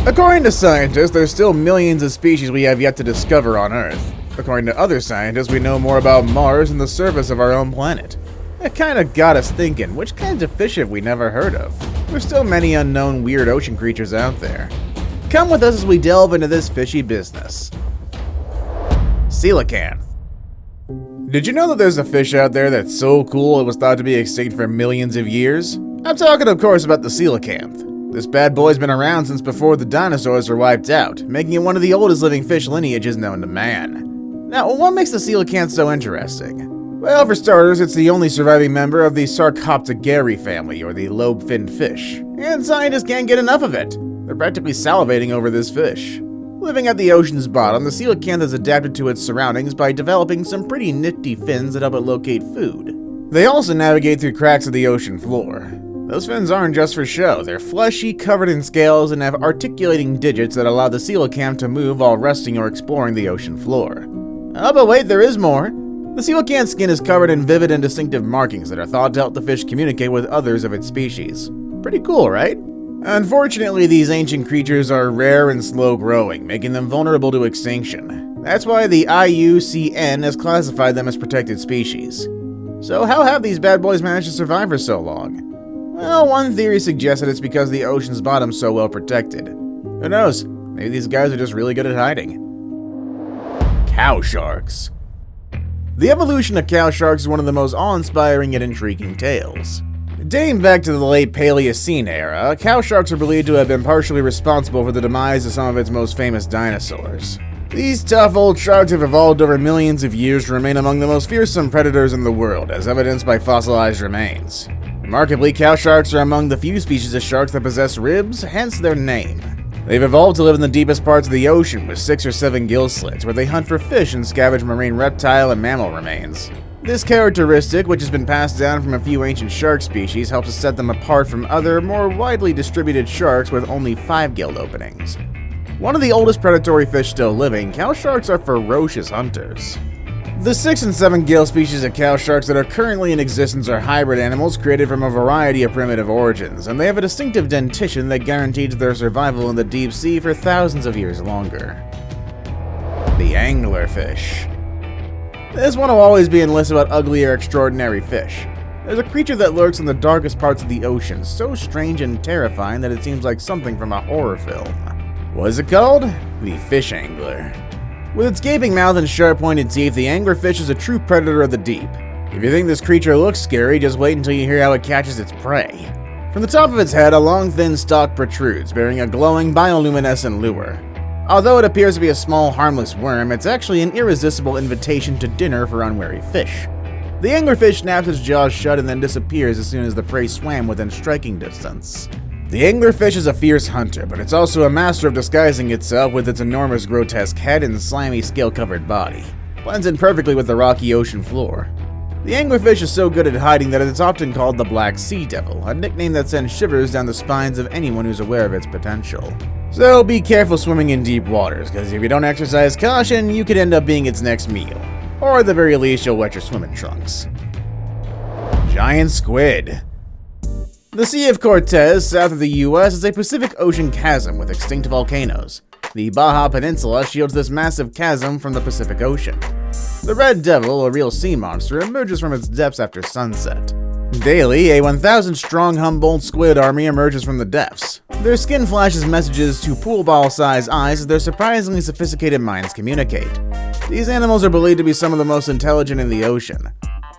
According to scientists, there's still millions of species we have yet to discover on Earth. According to other scientists, we know more about Mars and the surface of our own planet. That kinda got us thinking, which kinds of fish have we never heard of? There's still many unknown weird ocean creatures out there. Come with us as we delve into this fishy business. Coelacanth. Did you know that there's a fish out there that's so cool it was thought to be extinct for millions of years? I'm talking, of course, about the coelacanth. This bad boy's been around since before the dinosaurs were wiped out, making it one of the oldest living fish lineages known to man. Now, what makes the coelacanth so interesting? Well, for starters, it's the only surviving member of the Sarcopterygidae family, or the lobe-finned fish, and scientists can't get enough of it. They're practically salivating over this fish. Living at the ocean's bottom, the coelacanth has adapted to its surroundings by developing some pretty nifty fins that help it locate food. They also navigate through cracks of the ocean floor. Those fins aren't just for show, they're fleshy, covered in scales, and have articulating digits that allow the coelacanth to move while resting or exploring the ocean floor. Oh, but wait, there is more. The coelacanth's skin is covered in vivid and distinctive markings that are thought to help the fish communicate with others of its species. Pretty cool, right? Unfortunately, these ancient creatures are rare and slow-growing, making them vulnerable to extinction. That's why the IUCN has classified them as protected species. So how have these bad boys managed to survive for so long? Well, one theory suggests that it's because the ocean's bottom's so well protected. Who knows? Maybe these guys are just really good at hiding. Cow sharks. The evolution of cow sharks is one of the most awe-inspiring yet intriguing tales. Dating back to the late Paleocene era, cow sharks are believed to have been partially responsible for the demise of some of its most famous dinosaurs. These tough old sharks have evolved over millions of years to remain among the most fearsome predators in the world, as evidenced by fossilized remains. Remarkably, cow sharks are among the few species of sharks that possess ribs, hence their name. They've evolved to live in the deepest parts of the ocean with 6 or 7 gill slits, where they hunt for fish and scavenge marine reptile and mammal remains. This characteristic, which has been passed down from a few ancient shark species, helps to set them apart from other, more widely distributed sharks with only 5 gill openings. One of the oldest predatory fish still living, cow sharks are ferocious hunters. The 6 and 7 gill species of cow sharks that are currently in existence are hybrid animals created from a variety of primitive origins, and they have a distinctive dentition that guarantees their survival in the deep sea for thousands of years longer. The anglerfish. This one will always be in lists about ugly or extraordinary fish. There's a creature that lurks in the darkest parts of the ocean, so strange and terrifying that it seems like something from a horror film. What is it called? The fish angler. With its gaping mouth and sharp-pointed teeth, the anglerfish is a true predator of the deep. If you think this creature looks scary, just wait until you hear how it catches its prey. From the top of its head, a long, thin stalk protrudes, bearing a glowing, bioluminescent lure. Although it appears to be a small, harmless worm, it's actually an irresistible invitation to dinner for unwary fish. The anglerfish snaps its jaws shut and then disappears as soon as the prey swam within striking distance. The anglerfish is a fierce hunter, but it's also a master of disguising itself with its enormous grotesque head and slimy scale-covered body. Blends in perfectly with the rocky ocean floor. The anglerfish is so good at hiding that it's often called the Black Sea Devil, a nickname that sends shivers down the spines of anyone who's aware of its potential. So be careful swimming in deep waters, because if you don't exercise caution, you could end up being its next meal. Or at the very least, you'll wet your swimming trunks. Giant squid. The Sea of Cortez, south of the US, is a Pacific Ocean chasm with extinct volcanoes. The Baja Peninsula shields this massive chasm from the Pacific Ocean. The Red Devil, a real sea monster, emerges from its depths after sunset. Daily, a 1,000-strong Humboldt squid army emerges from the depths. Their skin flashes messages to pool ball-sized eyes as their surprisingly sophisticated minds communicate. These animals are believed to be some of the most intelligent in the ocean.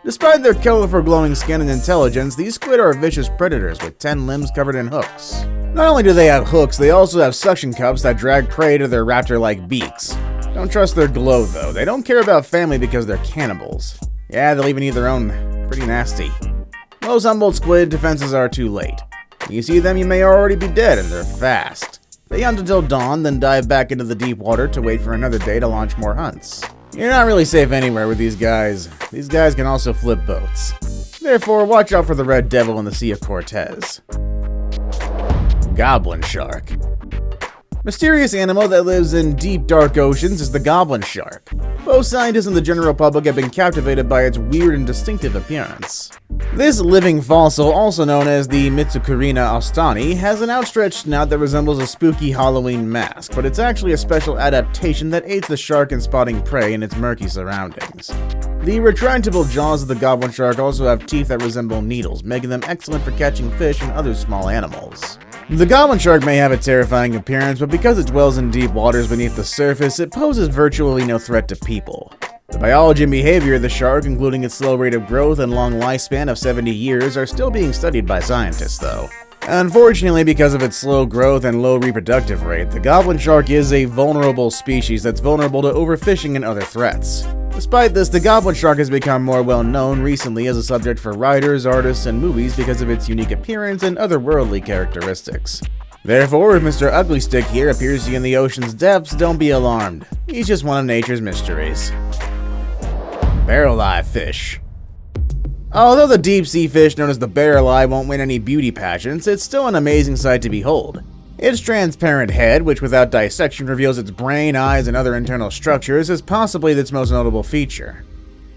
Despite their colorful glowing skin and intelligence, these squid are vicious predators with 10 limbs covered in hooks. Not only do they have hooks, they also have suction cups that drag prey to their raptor-like beaks. Don't trust their glow though, they don't care about family because they're cannibals. Yeah, they'll even eat their own. Pretty nasty. Most Humboldt squid defenses are too late. When you see them, you may already be dead, and they're fast. They hunt until dawn, then dive back into the deep water to wait for another day to launch more hunts. You're not really safe anywhere with these guys. These guys can also flip boats. Therefore, watch out for the Red Devil in the Sea of Cortez. Goblin shark. Mysterious animal that lives in deep, dark oceans is the goblin shark. Both scientists and the general public have been captivated by its weird and distinctive appearance. This living fossil, also known as the Mitsukurina austani, has an outstretched snout that resembles a spooky Halloween mask, but it's actually a special adaptation that aids the shark in spotting prey in its murky surroundings. The retractable jaws of the goblin shark also have teeth that resemble needles, making them excellent for catching fish and other small animals. The goblin shark may have a terrifying appearance, but because it dwells in deep waters beneath the surface, it poses virtually no threat to people. The biology and behavior of the shark, including its slow rate of growth and long lifespan of 70 years, are still being studied by scientists, though. Unfortunately, because of its slow growth and low reproductive rate, the goblin shark is a vulnerable species that's vulnerable to overfishing and other threats. Despite this, the goblin shark has become more well known recently as a subject for writers, artists, and movies because of its unique appearance and otherworldly characteristics. Therefore, if Mr. Ugly Stick here appears to you in the ocean's depths, don't be alarmed. He's just one of nature's mysteries. Barrel-eye fish. Although the deep-sea fish known as the barrel-eye won't win any beauty pageants, it's still an amazing sight to behold. Its transparent head, which without dissection reveals its brain, eyes, and other internal structures, is possibly its most notable feature.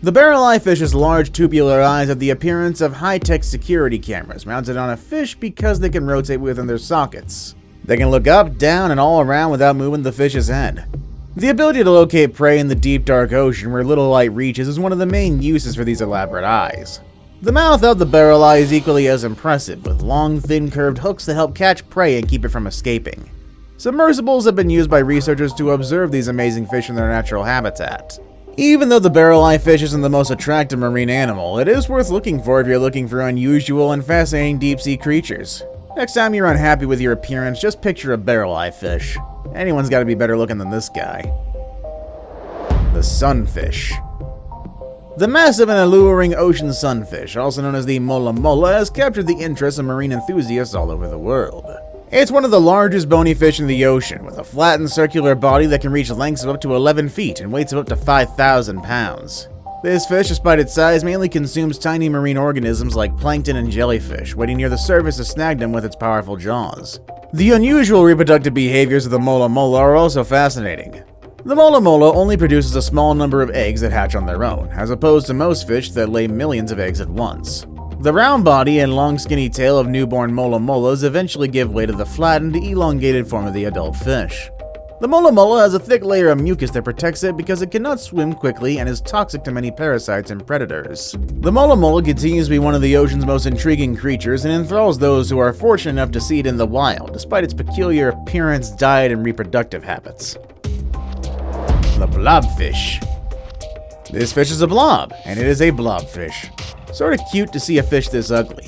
The barrel-eye fish's large tubular eyes have the appearance of high-tech security cameras mounted on a fish because they can rotate within their sockets. They can look up, down, and all around without moving the fish's head. The ability to locate prey in the deep dark ocean where little light reaches is one of the main uses for these elaborate eyes. The mouth of the barrel eye is equally as impressive, with long, thin curved hooks that help catch prey and keep it from escaping. Submersibles have been used by researchers to observe these amazing fish in their natural habitat. Even though the barrel eye fish isn't the most attractive marine animal, it is worth looking for if you're looking for unusual and fascinating deep-sea creatures. Next time you're unhappy with your appearance, just picture a barrel eye fish. Anyone's gotta be better looking than this guy. The sunfish. The massive and alluring ocean sunfish, also known as the mola mola, has captured the interest of marine enthusiasts all over the world. It's one of the largest bony fish in the ocean, with a flattened circular body that can reach lengths of up to 11 feet and weights of up to 5,000 pounds. This fish, despite its size, mainly consumes tiny marine organisms like plankton and jellyfish, waiting near the surface to snag them with its powerful jaws. The unusual reproductive behaviors of the mola mola are also fascinating. The mola mola only produces a small number of eggs that hatch on their own, as opposed to most fish that lay millions of eggs at once. The round body and long skinny tail of newborn mola molas eventually give way to the flattened, elongated form of the adult fish. The mola mola has a thick layer of mucus that protects it because it cannot swim quickly and is toxic to many parasites and predators. The mola mola continues to be one of the ocean's most intriguing creatures and enthralls those who are fortunate enough to see it in the wild, despite its peculiar appearance, diet, and reproductive habits. The blobfish. This fish is a blob, and it is a blobfish. Sorta cute to see a fish this ugly.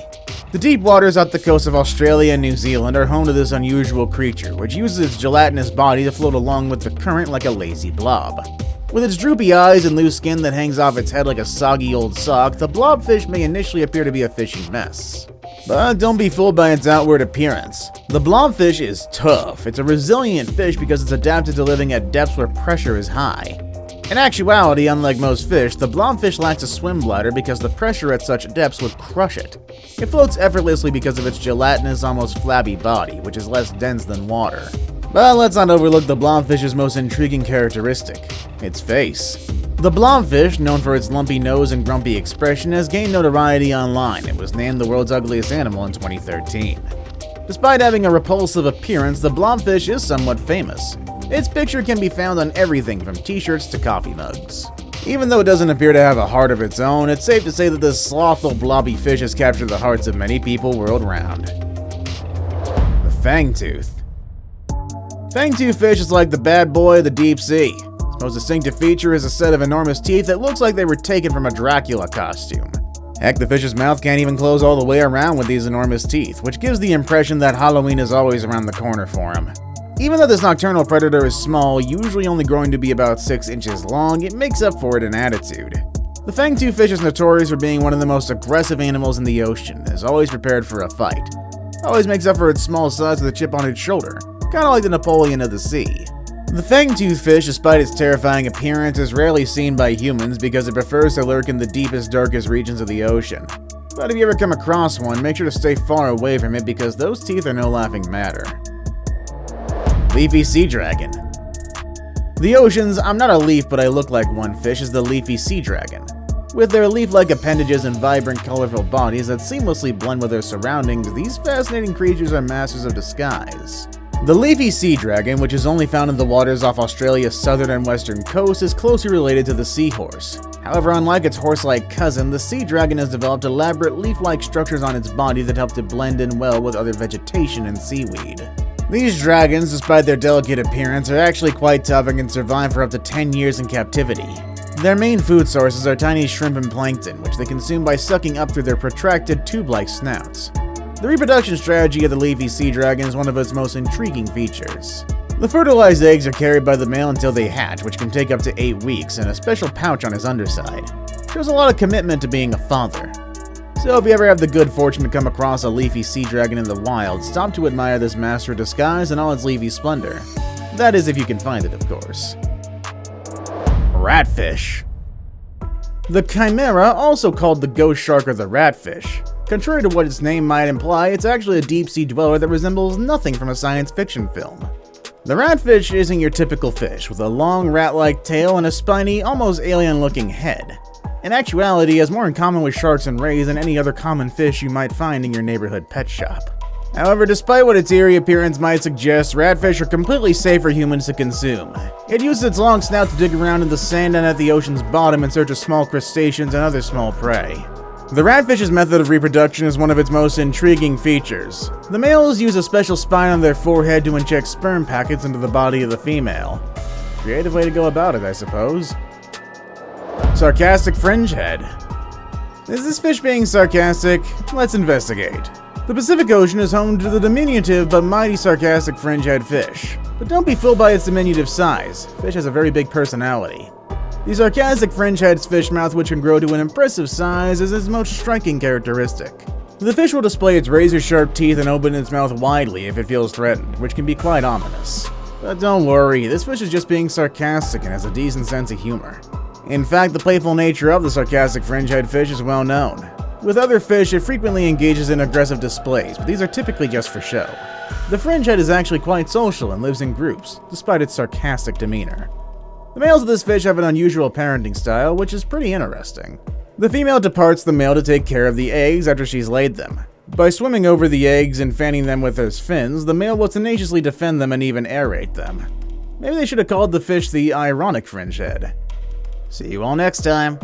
The deep waters off the coast of Australia and New Zealand are home to this unusual creature, which uses its gelatinous body to float along with the current like a lazy blob. With its droopy eyes and loose skin that hangs off its head like a soggy old sock, the blobfish may initially appear to be a fishy mess. But don't be fooled by its outward appearance. The blobfish is tough. It's a resilient fish because it's adapted to living at depths where pressure is high. In actuality, unlike most fish, the blobfish lacks a swim bladder because the pressure at such depths would crush it. It floats effortlessly because of its gelatinous, almost flabby body, which is less dense than water. But let's not overlook the blobfish's most intriguing characteristic, its face. The blobfish, known for its lumpy nose and grumpy expression, has gained notoriety online and was named the world's ugliest animal in 2013. Despite having a repulsive appearance, the blobfish is somewhat famous. Its picture can be found on everything from t-shirts to coffee mugs. Even though it doesn't appear to have a heart of its own, it's safe to say that this slothful blobby fish has captured the hearts of many people world round. The fangtooth. Fangtooth fish is like the bad boy of the deep sea. Its most distinctive feature is a set of enormous teeth that looks like they were taken from a Dracula costume. Heck, the fish's mouth can't even close all the way around with these enormous teeth, which gives the impression that Halloween is always around the corner for him. Even though this nocturnal predator is small, usually only growing to be about 6 inches long, it makes up for it in attitude. The fangtooth fish is notorious for being one of the most aggressive animals in the ocean, and is always prepared for a fight. Always makes up for its small size with a chip on its shoulder, kinda like the Napoleon of the sea. The fangtooth fish, despite its terrifying appearance, is rarely seen by humans because it prefers to lurk in the deepest, darkest regions of the ocean. But if you ever come across one, make sure to stay far away from it because those teeth are no laughing matter. Leafy sea dragon. The ocean's "I'm not a leaf but I look like one" fish is the leafy sea dragon. With their leaf-like appendages and vibrant, colorful bodies that seamlessly blend with their surroundings, these fascinating creatures are masters of disguise. The leafy sea dragon, which is only found in the waters off Australia's southern and western coast, is closely related to the seahorse. However, unlike its horse-like cousin, the sea dragon has developed elaborate leaf-like structures on its body that help to blend in well with other vegetation and seaweed. These dragons, despite their delicate appearance, are actually quite tough and can survive for up to 10 years in captivity. Their main food sources are tiny shrimp and plankton, which they consume by sucking up through their protracted tube-like snouts. The reproduction strategy of the leafy sea dragon is one of its most intriguing features. The fertilized eggs are carried by the male until they hatch, which can take up to 8 weeks, in a special pouch on his underside. Shows a lot of commitment to being a father. So if you ever have the good fortune to come across a leafy sea dragon in the wild, stop to admire this master of disguise in all its leafy splendor. That is if you can find it, of course. Ratfish. The chimera, also called the ghost shark or the ratfish. Contrary to what its name might imply, it's actually a deep-sea dweller that resembles nothing from a science fiction film. The ratfish isn't your typical fish, with a long rat-like tail and a spiny, almost alien-looking head. In actuality, it has more in common with sharks and rays than any other common fish you might find in your neighborhood pet shop. However, despite what its eerie appearance might suggest, ratfish are completely safe for humans to consume. It uses its long snout to dig around in the sand and at the ocean's bottom in search of small crustaceans and other small prey. The ratfish's method of reproduction is one of its most intriguing features. The males use a special spine on their forehead to inject sperm packets into the body of the female. Creative way to go about it, I suppose. Sarcastic fringehead. Is this fish being sarcastic? Let's investigate. The Pacific Ocean is home to the diminutive but mighty sarcastic fringehead fish. But don't be fooled by its diminutive size. Fish has a very big personality. The sarcastic fringehead's fish mouth, which can grow to an impressive size, is its most striking characteristic. The fish will display its razor-sharp teeth and open its mouth widely if it feels threatened, which can be quite ominous. But don't worry, this fish is just being sarcastic and has a decent sense of humor. In fact, the playful nature of the sarcastic fringehead fish is well known. With other fish, it frequently engages in aggressive displays, but these are typically just for show. The fringehead is actually quite social and lives in groups, despite its sarcastic demeanor. The males of this fish have an unusual parenting style, which is pretty interesting. The female departs the male to take care of the eggs after she's laid them. By swimming over the eggs and fanning them with his fins, the male will tenaciously defend them and even aerate them. Maybe they should have called the fish the ironic fringehead. See you all next time.